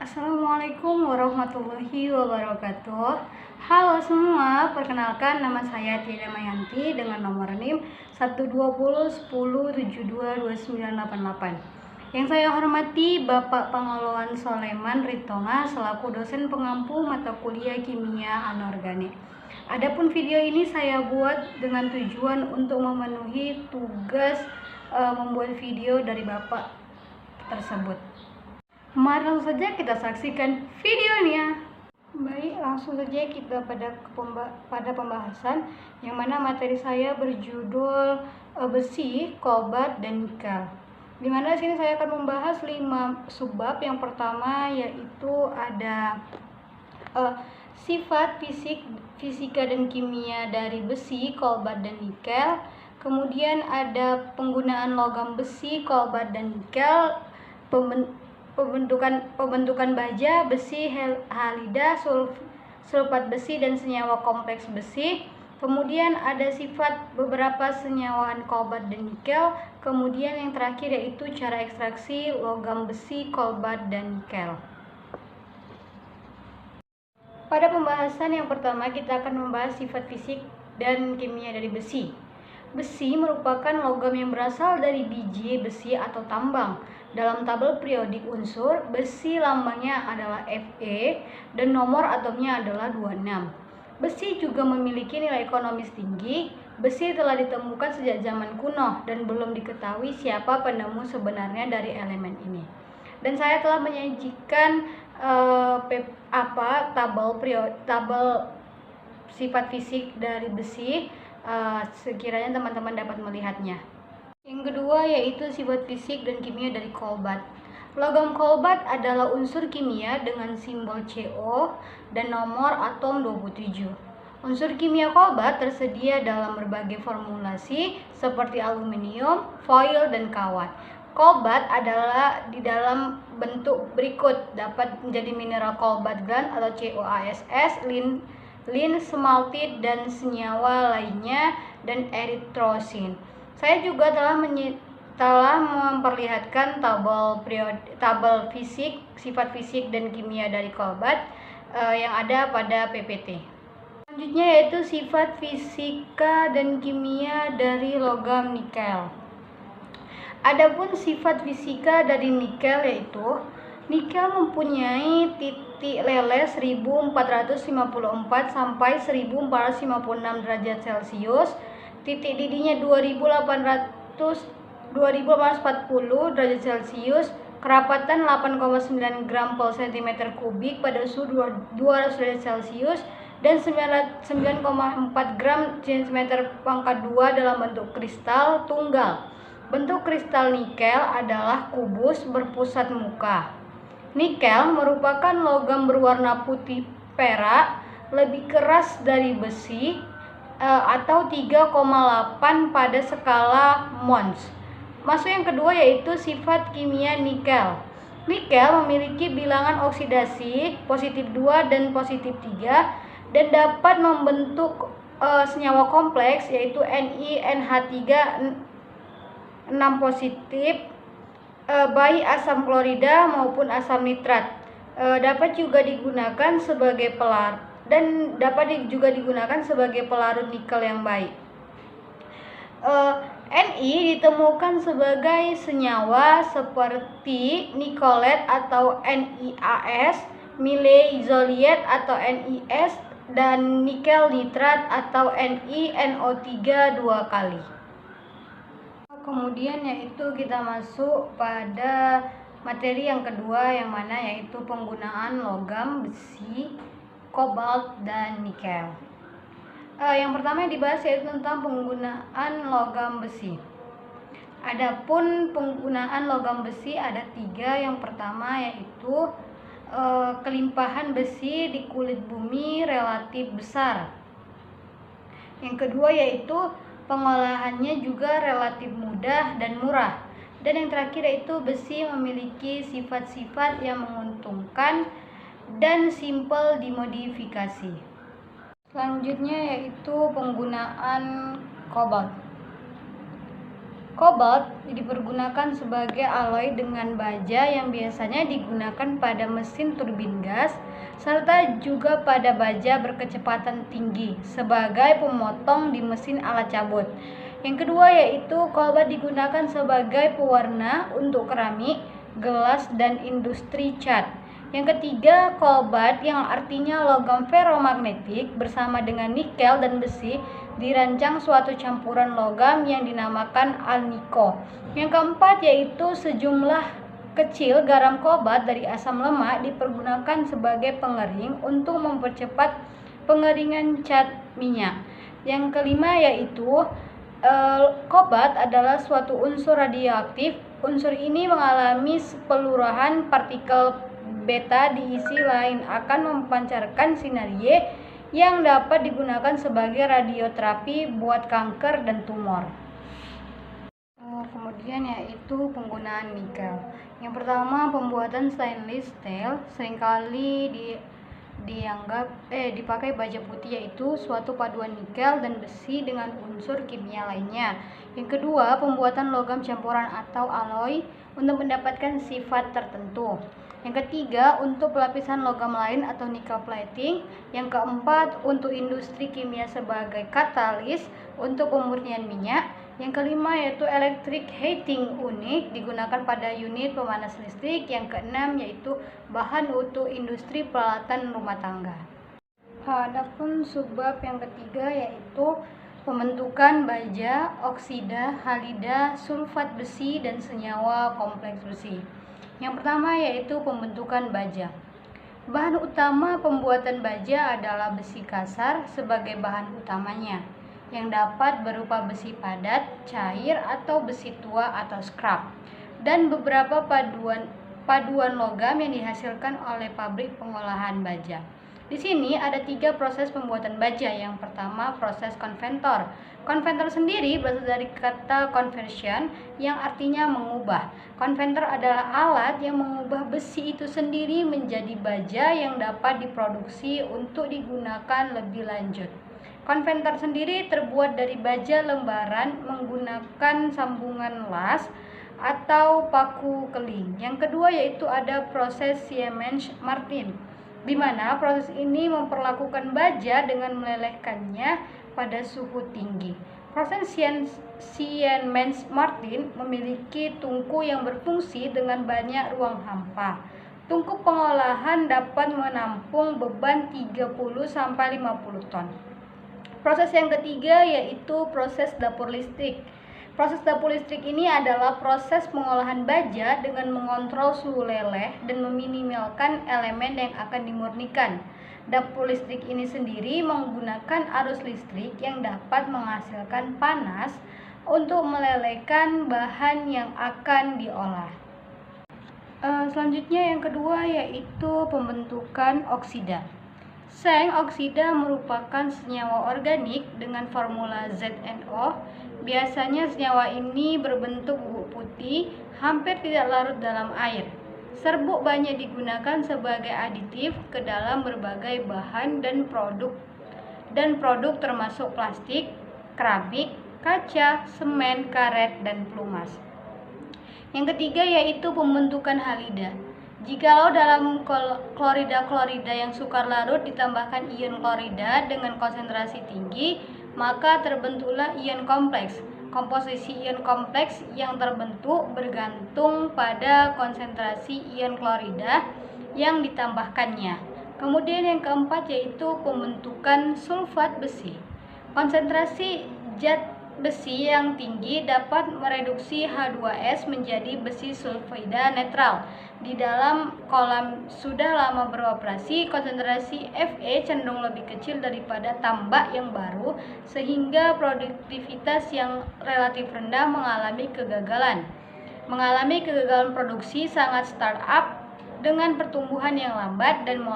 Assalamualaikum warahmatullahi wabarakatuh. Halo semua, perkenalkan nama saya Tia Mayanti dengan nomor NIM 12010722988. Yang saya hormati Bapak Pangoloan Soleman Ritonga selaku dosen pengampu mata kuliah Kimia Anorganik. Adapun video ini saya buat dengan tujuan untuk memenuhi tugas membuat video dari Bapak tersebut. Mari langsung saja kita saksikan videonya. Baik, langsung saja kita pada pembahasan yang mana materi saya berjudul besi, kobalt, dan nikel. Dimana sini saya akan membahas 5 subbab. Yang pertama yaitu ada sifat fisika dan kimia dari besi, kobalt, dan nikel. Kemudian ada penggunaan logam besi, kobalt, dan nikel, pembentukan baja, besi, halida, sulfat besi, dan senyawa kompleks besi. Kemudian ada sifat beberapa senyawaan kobalt dan nikel. Kemudian yang terakhir yaitu cara ekstraksi logam besi, kobalt, dan nikel. Pada pembahasan yang pertama kita akan membahas sifat fisik dan kimia dari besi. Besi merupakan logam yang berasal dari biji besi atau tambang. Dalam tabel periodik unsur, besi lambangnya adalah Fe dan nomor atomnya adalah 26. Besi juga memiliki nilai ekonomis tinggi. Besi telah ditemukan sejak zaman kuno dan belum diketahui siapa penemu sebenarnya dari elemen ini. Dan saya telah menyajikan tabel sifat fisik dari besi. Sekiranya teman-teman dapat melihatnya. Yang kedua yaitu sifat fisik dan kimia dari kobalt. Logam kobalt adalah unsur kimia dengan simbol Co dan nomor atom 27. Unsur kimia kobalt tersedia dalam berbagai formulasi seperti aluminium, foil, dan kawat. Kobalt adalah di dalam bentuk berikut, dapat menjadi mineral kobalt gland atau CoASS, lin, smaltit, dan senyawa lainnya, dan eritrosin. Saya juga telah memperlihatkan tabel fisik, sifat fisik dan kimia dari kobalt yang ada pada PPT. Selanjutnya yaitu sifat fisika dan kimia dari logam nikel. Adapun sifat fisika dari nikel yaitu nikel mempunyai titik leleh 1454 sampai 1456 derajat Celcius, titik didihnya 2840 derajat Celcius, kerapatan 8,9 gram per cm kubik pada suhu 200 derajat Celcius, dan 9,4 gram cm pangkat 2 dalam bentuk kristal tunggal. Bentuk kristal nikel adalah kubus berpusat muka. Nikel merupakan logam berwarna putih perak, lebih keras dari besi atau 3,8 pada skala Mohs. Masuk yang kedua yaitu sifat kimia nikel. Nikel memiliki bilangan oksidasi positif 2 dan positif 3 dan dapat membentuk senyawa kompleks yaitu NiNH3 6 positif, baik asam klorida maupun asam nitrat. Dapat juga digunakan sebagai pelarut nikel yang baik. Ni ditemukan sebagai senyawa seperti nikolet atau NiAs, milei-izoliat atau NiS, dan nikel nitrat atau NiNO3 2 kali. Kemudian yaitu kita masuk pada materi yang kedua yang mana yaitu penggunaan logam besi, kobalt, dan nikel. Yang pertama yang dibahas yaitu tentang penggunaan logam besi. Adapun penggunaan logam besi ada 3. Yang pertama yaitu kelimpahan besi di kulit bumi relatif besar. Yang kedua yaitu pengolahannya juga relatif mudah dan murah. Dan yang terakhir yaitu besi memiliki sifat-sifat yang menguntungkan dan simpel dimodifikasi. Selanjutnya yaitu penggunaan kobalt. Kobalt dipergunakan sebagai alloy dengan baja yang biasanya digunakan pada mesin turbin gas, serta juga pada baja berkecepatan tinggi sebagai pemotong di mesin alat cabut. Yang kedua yaitu kobalt digunakan sebagai pewarna untuk keramik, gelas, dan industri cat. Yang ketiga, kobalt yang artinya logam ferromagnetik bersama dengan nikel dan besi dirancang suatu campuran logam yang dinamakan alnico. Yang keempat yaitu sejumlah kecil garam kobalt dari asam lemak dipergunakan sebagai pengering untuk mempercepat pengeringan cat minyak. Yang kelima yaitu kobalt adalah suatu unsur radioaktif. Unsur ini mengalami pelurahan partikel beta diisi lain akan memancarkan sinar Y yang dapat digunakan sebagai radioterapi buat kanker dan tumor. Kemudian yaitu penggunaan nikel. Yang pertama, pembuatan stainless steel seringkali dipakai baja putih, yaitu suatu paduan nikel dan besi dengan unsur kimia lainnya. Yang kedua, pembuatan logam campuran atau alloy untuk mendapatkan sifat tertentu. Yang ketiga, untuk pelapisan logam lain atau nickel plating. Yang keempat, untuk industri kimia sebagai katalis untuk pemurnian minyak. Yang kelima yaitu electric heating unit digunakan pada unit pemanas listrik. Yang keenam yaitu bahan untuk industri peralatan rumah tangga. Adapun subbab yang ketiga yaitu pembentukan baja, oksida, halida, sulfat besi, dan senyawa kompleks besi. Yang pertama yaitu pembentukan baja. Bahan utama pembuatan baja adalah besi kasar sebagai bahan utamanya, yang dapat berupa besi padat, cair, atau besi tua atau scrap, dan beberapa paduan logam yang dihasilkan oleh pabrik pengolahan baja. Di sini ada 3 proses pembuatan baja. Yang pertama, proses konventor. Konventor sendiri berasal dari kata conversion yang artinya mengubah. Konventor adalah alat yang mengubah besi itu sendiri menjadi baja yang dapat diproduksi untuk digunakan lebih lanjut. Konventor sendiri terbuat dari baja lembaran menggunakan sambungan las atau paku keling. Yang kedua yaitu ada proses Siemens-Martin, di mana proses ini memperlakukan baja dengan melelehkannya pada suhu tinggi. Proses Siemens-Martin memiliki tungku yang berfungsi dengan banyak ruang hampa. Tungku pengolahan dapat menampung beban 30-50 ton. Proses yang ketiga yaitu proses dapur listrik. Proses dapur listrik ini adalah proses pengolahan baja dengan mengontrol suhu leleh dan meminimalkan elemen yang akan dimurnikan. Dapur listrik ini sendiri menggunakan arus listrik yang dapat menghasilkan panas untuk melelehkan bahan yang akan diolah. Selanjutnya yang kedua yaitu pembentukan oksida. Seng oksida merupakan senyawa organik dengan formula ZNO. Biasanya senyawa ini berbentuk bubuk putih, hampir tidak larut dalam air. Serbuk banyak digunakan sebagai aditif ke dalam berbagai bahan dan produk termasuk plastik, keramik, kaca, semen, karet, dan pelumas. Yang ketiga yaitu pembentukan halida. Jikalau dalam klorida yang sukar larut ditambahkan ion klorida dengan konsentrasi tinggi, maka terbentuklah ion kompleks. Komposisi ion kompleks yang terbentuk bergantung pada konsentrasi ion klorida yang ditambahkannya. Kemudian yang keempat yaitu pembentukan sulfat besi. Konsentrasi zat besi yang tinggi dapat mereduksi H2S menjadi besi sulfida netral. Di dalam kolam sudah lama beroperasi, konsentrasi Fe cenderung lebih kecil daripada tambak yang baru, sehingga produktivitas yang relatif rendah mengalami kegagalan. Mengalami kegagalan produksi sangat startup dengan pertumbuhan yang lambat dan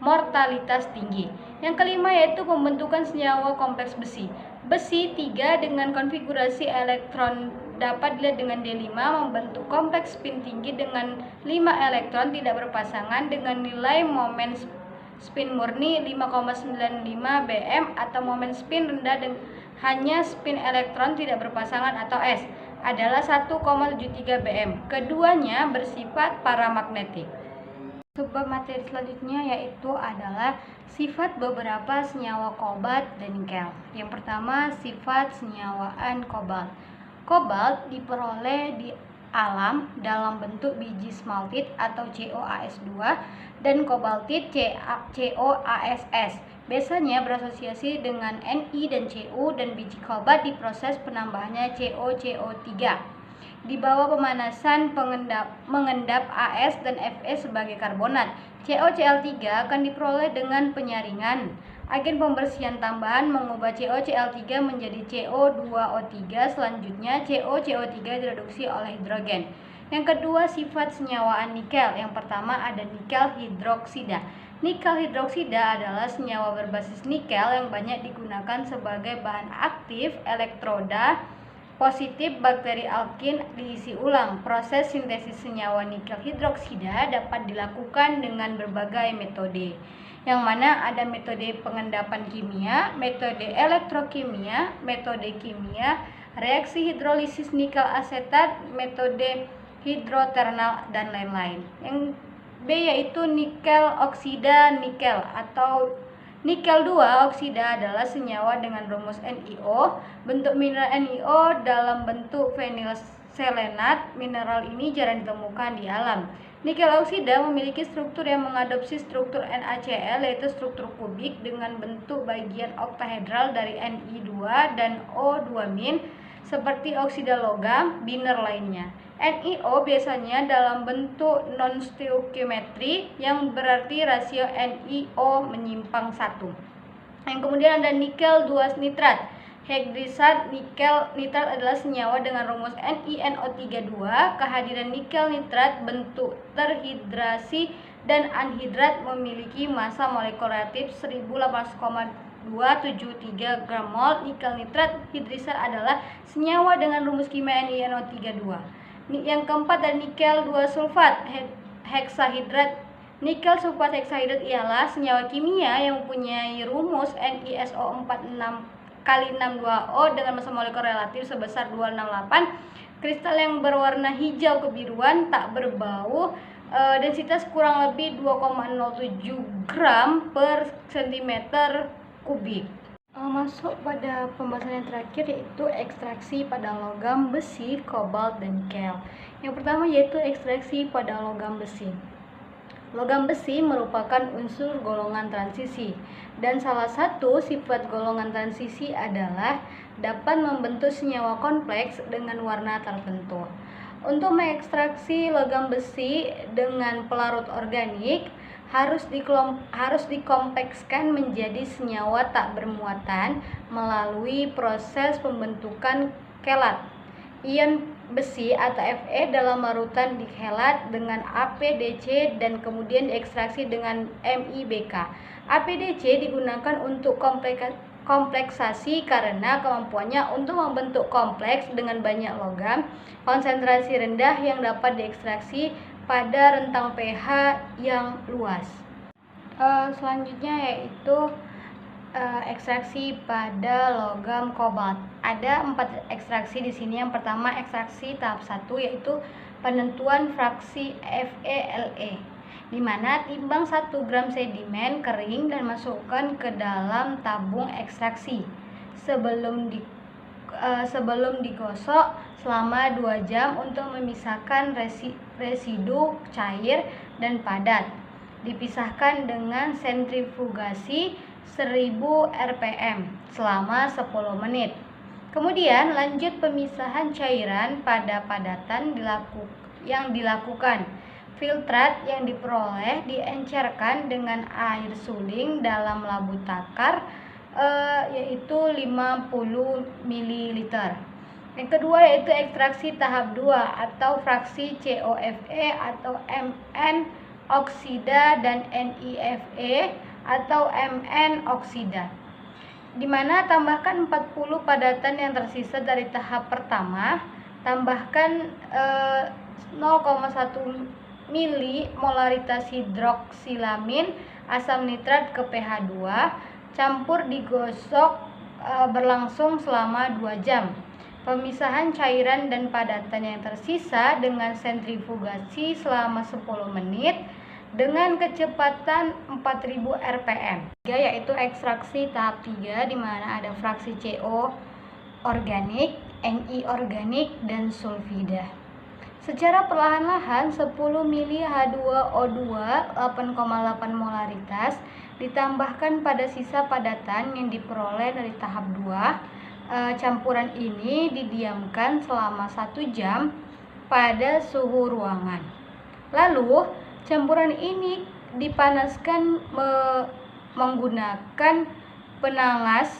mortalitas tinggi. Yang kelima yaitu pembentukan senyawa kompleks besi. Besi 3 dengan konfigurasi elektron dapat dilihat dengan D5 membentuk kompleks spin tinggi dengan 5 elektron tidak berpasangan dengan nilai momen spin murni 5,95 bm atau momen spin rendah hanya spin elektron tidak berpasangan atau S adalah 1,73 bm. Keduanya bersifat paramagnetik. Subbab materi selanjutnya yaitu adalah sifat beberapa senyawa kobalt dan nikel. Yang pertama, sifat senyawaan kobalt. Kobalt diperoleh di alam dalam bentuk biji smaltit atau CoAs2 dan kobaltit CoAss. Biasanya berasosiasi dengan Ni dan Cu, dan biji kobalt diproses penambahannya CoCO3. Di bawah pemanasan mengendap As dan Fe sebagai karbonat. CoCl3 akan diperoleh dengan penyaringan. Agen pembersihan tambahan mengubah CoCl3 menjadi CO2O3. Selanjutnya CoCO3 direduksi oleh hidrogen. Yang kedua, sifat senyawaan nikel. Yang pertama ada nikel hidroksida. Nikel hidroksida adalah senyawa berbasis nikel yang banyak digunakan sebagai bahan aktif elektroda positif bakteri alkin diisi ulang. Proses sintesis senyawa nikel hidroksida dapat dilakukan dengan berbagai metode, yang mana ada metode pengendapan kimia, metode elektrokimia, metode kimia, reaksi hidrolisis nikel asetat, metode hidrotermal, dan lain-lain. Yang B yaitu nikel oksida nikel atau nikel 2 oksida adalah senyawa dengan rumus NiO. Bentuk mineral NiO dalam bentuk vinyl selenat. Mineral ini jarang ditemukan di alam. Nikel oksida memiliki struktur yang mengadopsi struktur NaCl, yaitu struktur kubik dengan bentuk bagian oktahedral dari Ni2 dan O2- seperti oksida logam biner lainnya. NiO biasanya dalam bentuk non-stoichiometri yang berarti rasio NiO menyimpang 1. Yang kemudian ada nikel 2 nitrat. Hydrisat nikel nitrat adalah senyawa dengan rumus NiNO32. Kehadiran nikel nitrat bentuk terhidrasi dan anhidrat memiliki massa molekular reaktif 18,273 gram mol. Nikel nitrat hidrisat adalah senyawa dengan rumus kimia NiNO32. Yang keempat ada nikel 2 sulfat heksahidrat. Nikel sulfat heksahidrat ialah senyawa kimia yang mempunyai rumus NiSO46 kali 62O dengan massa molekular relatif sebesar 268. Kristal yang berwarna hijau kebiruan, tak berbau, densitas kurang lebih 2,07 gram per centimeter kubik. Masuk pada pembahasan yang terakhir yaitu ekstraksi pada logam besi, kobalt, dan nikel. Yang pertama yaitu ekstraksi pada logam besi. Logam besi merupakan unsur golongan transisi, dan salah satu sifat golongan transisi adalah dapat membentuk senyawa kompleks dengan warna tertentu. Untuk mengekstraksi logam besi dengan pelarut organik, harus dikomplekskan menjadi senyawa tak bermuatan melalui proses pembentukan kelat. Ion besi atau Fe dalam larutan dikelat dengan APDC dan kemudian diekstraksi dengan MIBK. APDC digunakan untuk kompleksasi karena kemampuannya untuk membentuk kompleks dengan banyak logam konsentrasi rendah yang dapat diekstraksi pada rentang pH yang luas. Selanjutnya yaitu ekstraksi pada logam kobalt. Ada 4 ekstraksi di sini. Yang pertama ekstraksi tahap 1 yaitu penentuan fraksi FeLe, di mana timbang 1 gram sedimen kering dan masukkan ke dalam tabung ekstraksi sebelum digosok selama 2 jam untuk memisahkan residu cair dan padat. Dipisahkan dengan sentrifugasi 1000 rpm selama 10 menit. Kemudian lanjut pemisahan cairan pada padatan yang dilakukan. Filtrat yang diperoleh diencerkan dengan air suling dalam labu takar yaitu 50 ml. Yang kedua yaitu ekstraksi tahap 2 atau fraksi COFe atau Mn oksida dan NiFe atau Mn oksida, di mana tambahkan 40 padatan yang tersisa dari tahap pertama, tambahkan 0,1 mili molaritas hidroksilamin asam nitrat ke pH 2, campur digosok berlangsung selama 2 jam. Pemisahan cairan dan padatan yang tersisa dengan sentrifugasi selama 10 menit dengan kecepatan 4000 rpm. Yaitu ekstraksi tahap 3 di mana ada fraksi CO organik, Ni organik, dan sulfida. Secara perlahan-lahan 10 mili H2O2 8,8 molaritas ditambahkan pada sisa padatan yang diperoleh dari tahap 2. Campuran ini didiamkan selama 1 jam pada suhu ruangan. Lalu campuran ini dipanaskan menggunakan pemanas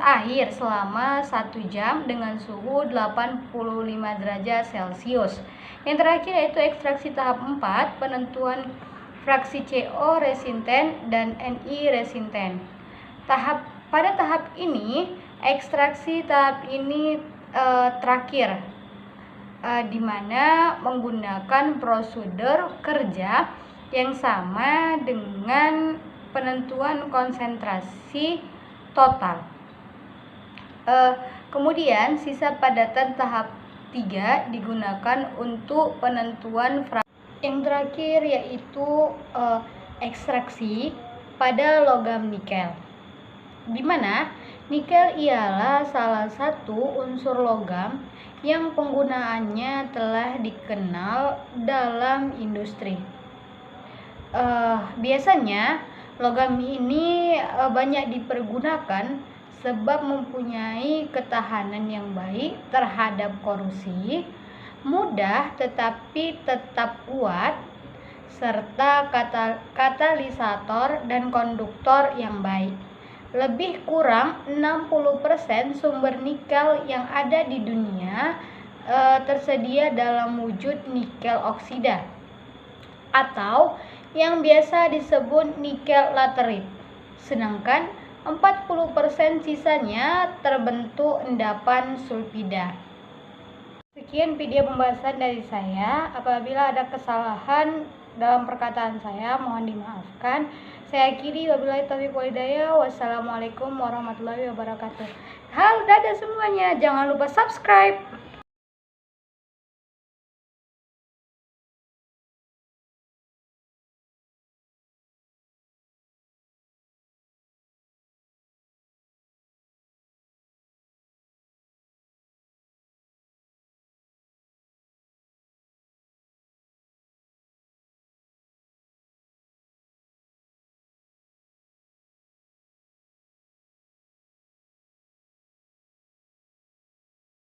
air selama 1 jam dengan suhu 85 derajat Celcius. Yang terakhir yaitu ekstraksi tahap 4, penentuan fraksi CO resinten dan Ni resinten. Pada tahap ini, ekstraksi tahap ini terakhir, di mana menggunakan prosedur kerja yang sama dengan penentuan konsentrasi total. Kemudian sisa padatan tahap 3 digunakan untuk penentuan fraksi. Yang terakhir yaitu ekstraksi pada logam nikel, di mana nikel ialah salah satu unsur logam yang penggunaannya telah dikenal dalam industri. Biasanya logam ini banyak dipergunakan sebab mempunyai ketahanan yang baik terhadap korozisi, mudah tetapi tetap kuat, serta katalisator dan konduktor yang baik. Lebih kurang 60% sumber nikel yang ada di dunia tersedia dalam wujud nikel oksida atau yang biasa disebut nikel laterit, sedangkan 40% sisanya terbentuk endapan sulfida. Sekian video pembahasan dari saya. Apabila ada kesalahan dalam perkataan saya, mohon dimaafkan. Saya akhiri, wabillahi taufiq wal hidayah. Wassalamualaikum warahmatullahi wabarakatuh. Dadah semuanya. Jangan lupa subscribe.